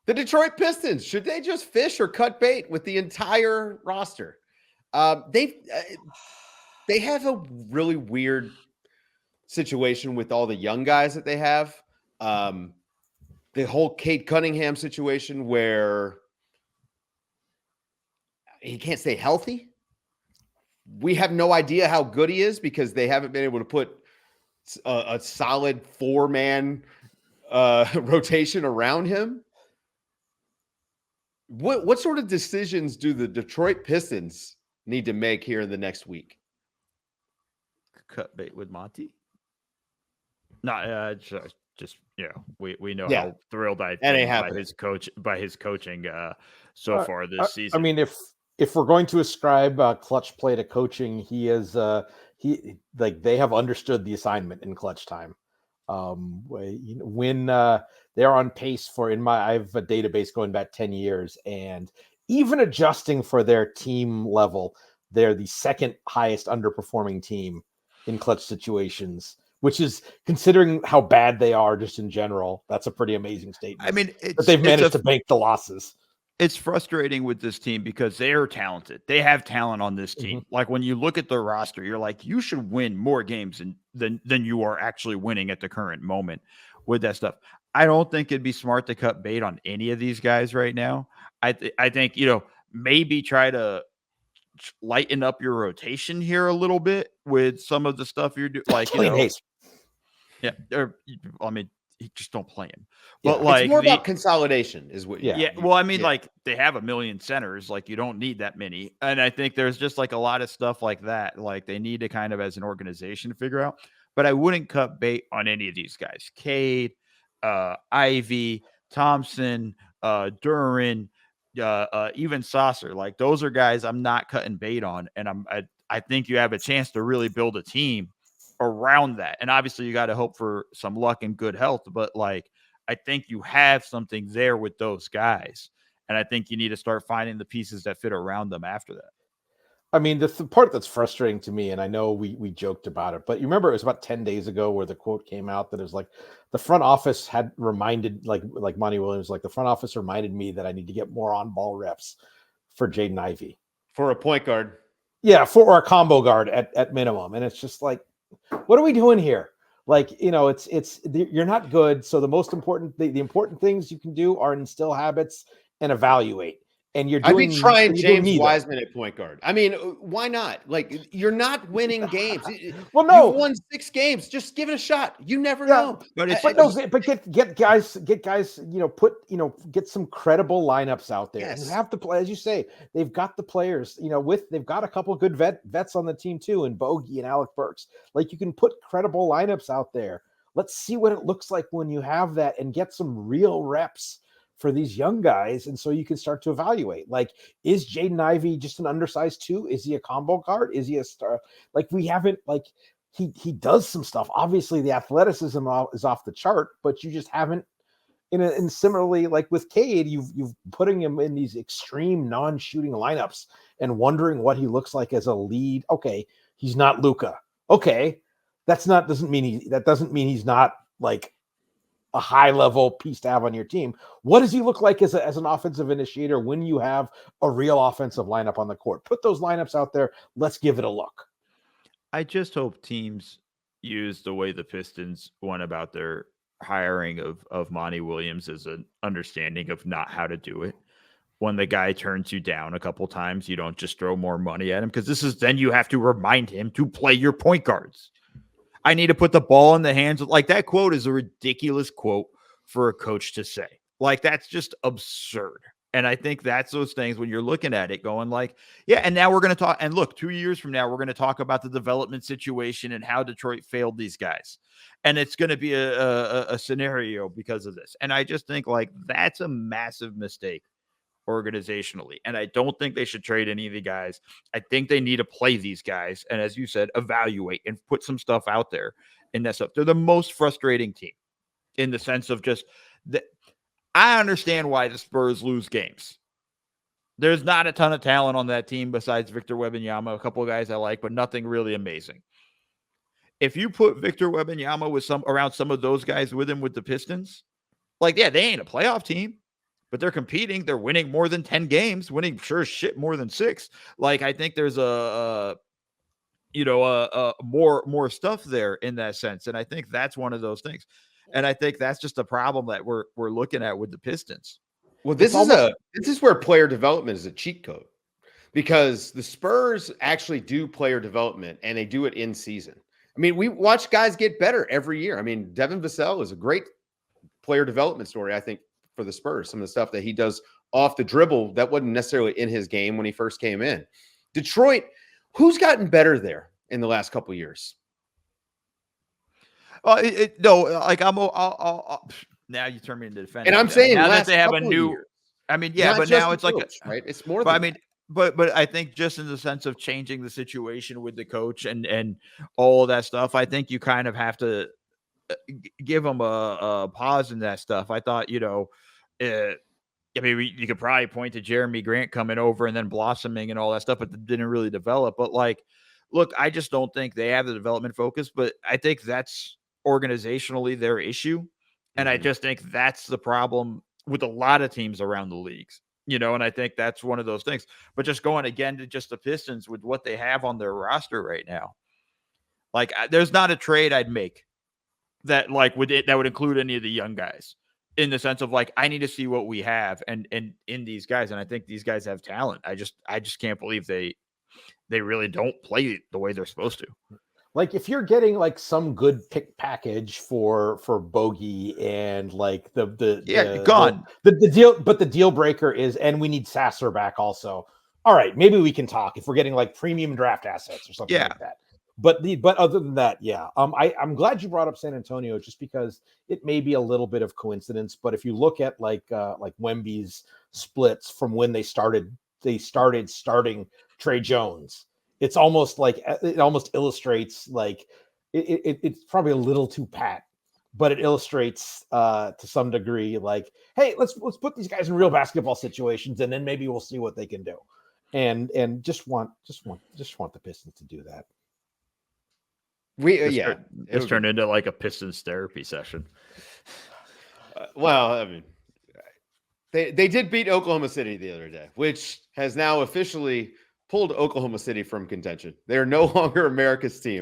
The Detroit Pistons, should they just fish or cut bait with the entire roster? They have a really weird situation with all the young guys that they have. The whole Cade Cunningham situation where he can't stay healthy. We have no idea how good he is because they haven't been able to put a solid 4-man rotation around him. What sort of decisions do the Detroit Pistons need to make here in the next week? Cut bait with Monty? No, just we know how thrilled I've been by his coaching so far this season. I mean, if we're going to ascribe clutch play to coaching, he is they have understood the assignment in clutch time. When they're on pace for I have a database going back 10 years, and even adjusting for their team level, they're the second highest underperforming team in clutch situations, which is, considering how bad they are just in general, that's a pretty amazing statement. I mean, but they've managed to bank the losses. It's frustrating with this team because they're talented. They have talent on this team. Mm-hmm. Like when you look at the roster, you're like, you should win more games than you are actually winning at the current moment with that stuff. I don't think it'd be smart to cut bait on any of these guys right now. I think, maybe try to lighten up your rotation here a little bit with some of the stuff you're doing. Like, yeah. I mean, just don't play him. But it's more about consolidation is what well, I mean, like they have 1 million centers, like you don't need that many. And I think there's just like a lot of stuff like that. Like they need to kind of, as an organization, figure out. But I wouldn't cut bait on any of these guys. Cade, Ivy, Thompson, Duran, even Saucer. Like those are guys I'm not cutting bait on. And I think you have a chance to really build a team around that. And obviously you got to hope for some luck and good health, but like I think you have something there with those guys, and I think you need to start finding the pieces that fit around them after that. I mean, the part that's frustrating to me, and I know we joked about it, but you remember it was about 10 days ago where the quote came out that it was like the front office had reminded, like Monty Williams, like the front office reminded me that I need to get more on ball reps for Jaden Ivey, for a point guard. Yeah, or a combo guard at minimum. And it's just like, what are we doing here? Like, it's you're not good. So the most important, the important things you can do are instill habits and evaluate. And you're doing. I'd be trying James Wiseman at point guard. I mean, why not? Like, you're not winning games. Well, no, you've won 6 games. Just give it a shot. You never know. But get guys. Get some credible lineups out there. Yes. And you have to play, as you say. They've got the players. They've got a couple of good vets on the team too, and Bogey and Alec Burks. Like, you can put credible lineups out there. Let's see what it looks like when you have that, and get some real reps for these young guys, and so you can start to evaluate. Like, is Jaden Ivey just an undersized 2? Is he a combo guard? Is he a star? Like, we haven't, like, he does some stuff. Obviously, the athleticism is off the chart, but you just haven't. And similarly, like with Cade, you've putting him in these extreme non-shooting lineups and wondering what he looks like as a lead. Okay, he's not Luka. Okay, doesn't mean he's not like a high-level piece to have on your team. What does he look like as an offensive initiator when you have a real offensive lineup on the court? Put those lineups out there. Let's give it a look. I just hope teams use the way the Pistons went about their hiring of Monty Williams as an understanding of not how to do it. When the guy turns you down a couple times, you don't just throw more money at him, because then you have to remind him to play your point guards. I need to put the ball in the hands of, like, that quote is a ridiculous quote for a coach to say. Like, that's just absurd. And I think that's those things when you're looking at it going like, yeah, and now we're going to talk. And look, 2 years from now, we're going to talk about the development situation and how Detroit failed these guys. And it's going to be a scenario because of this. And I just think, like, that's a massive mistake organizationally. And I don't think they should trade any of the guys. I think they need to play these guys. And as you said, evaluate and put some stuff out there in that stuff. They're the most frustrating team in the sense of just that. I understand why the Spurs lose games. There's not a ton of talent on that team besides Victor Wembanyama, a couple of guys I like, but nothing really amazing. If you put Victor Wembanyama around some of those guys with him with the Pistons, like, yeah, they ain't a playoff team, but they're competing. They're winning more than 10 games, winning sure as shit more than 6. Like, I think there's more stuff there in that sense. And I think that's one of those things. And I think that's just a problem that we're looking at with the Pistons. Well, this is where player development is a cheat code, because the Spurs actually do player development and they do it in season. I mean, we watch guys get better every year. I mean, Devin Vassell is a great player development story, I think, for the Spurs. Some of the stuff that he does off the dribble that wasn't necessarily in his game when he first came in. Detroit, who's gotten better there in the last couple of years? No, like I'll now you turn me into defending. And I'm saying now that they have a new years. I mean, yeah, but now it's like right. It's more. But I mean, but I think just in the sense of changing the situation with the coach and all of that stuff, I think you kind of have to give them a pause in that stuff. I thought, I mean, you could probably point to Jeremy Grant coming over and then blossoming and all that stuff, but it didn't really develop. But like, look, I just don't think they have the development focus, but I think that's organizationally their issue. And I just think that's the problem with a lot of teams around the leagues, and I think that's one of those things. But just going again to just the Pistons with what they have on their roster right now, like there's not a trade I'd make that would include any of the young guys, in the sense of like, I need to see what we have and in these guys. And I think these guys have talent. I just can't believe they really don't play the way they're supposed to. Like, if you're getting like some good pick package for Bogey and like the deal, but the deal breaker is, and we need Sasser back also. All right, maybe we can talk if we're getting like premium draft assets or something like that. But other than that, yeah. I'm glad you brought up San Antonio, just because it may be a little bit of coincidence. But if you look at like Wemby's splits from when they started starting Trey Jones, it's almost like it almost illustrates like it's probably a little too pat, but it illustrates to some degree like, hey, let's put these guys in real basketball situations, and then maybe we'll see what they can do. And just want the Pistons to do that. It's turned into like a Pistons therapy session. Well, I mean, they did beat Oklahoma City the other day, which has now officially pulled Oklahoma City from contention. They are no longer America's team.